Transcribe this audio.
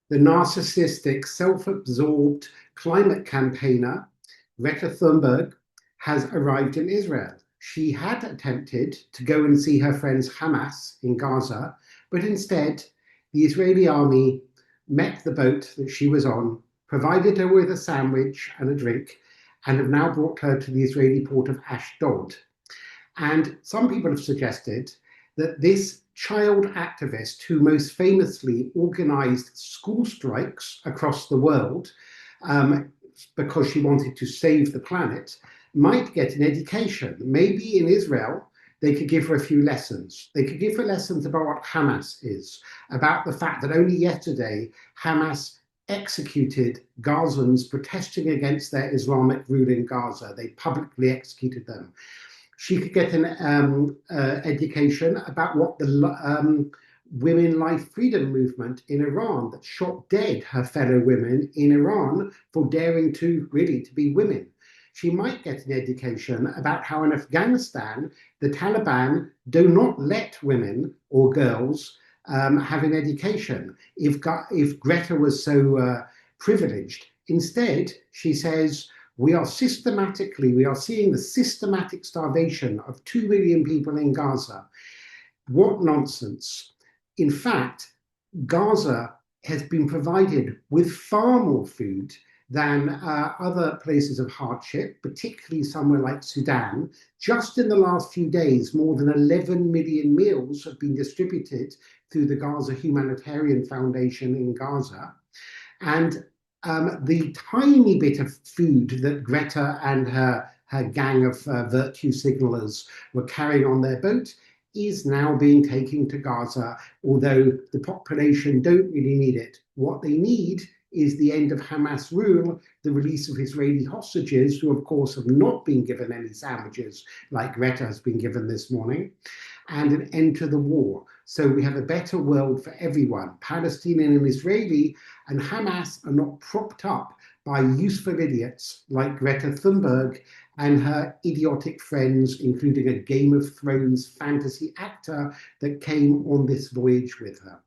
The narcissistic, self-absorbed climate campaigner, Greta Thunberg, has arrived in Israel. She had attempted to go and see her friends Hamas in Gaza, but instead, the Israeli army met the boat that she was on, provided her with a sandwich and a drink, and have now brought her to the Israeli port of Ashdod. And some people have suggested that this child activist, who most famously organized school strikes across the world because she wanted to save the planet, might get an education. Maybe in Israel, they could give her a few lessons. They could give her lessons about what Hamas is, about the fact that only yesterday Hamas executed Gazans protesting against their Islamic rule in Gaza. They publicly executed them. She could get an education about what the women life freedom movement in Iran that shot dead her fellow women in Iran for daring to be women. She might get an education about how in Afghanistan the Taliban do not let women or girls have an education. If Greta was so privileged, instead she says we are seeing the systematic starvation of 2 million people in Gaza. What nonsense. In fact, Gaza has been provided with far more food than other places of hardship, particularly somewhere like Sudan. Just in the last few days, more than 11 million meals have been distributed through the Gaza Humanitarian Foundation in Gaza. And the tiny bit of food that Greta and her gang of virtue signalers were carrying on their boat is now being taken to Gaza, although the population don't really need it. What they need is the end of Hamas rule, the release of Israeli hostages, who of course have not been given any sandwiches like Greta has been given this morning, and an end to the war. So we have a better world for everyone, Palestinian and Israeli, and Hamas are not propped up by useful idiots like Greta Thunberg and her idiotic friends, including a Game of Thrones fantasy actor that came on this voyage with her.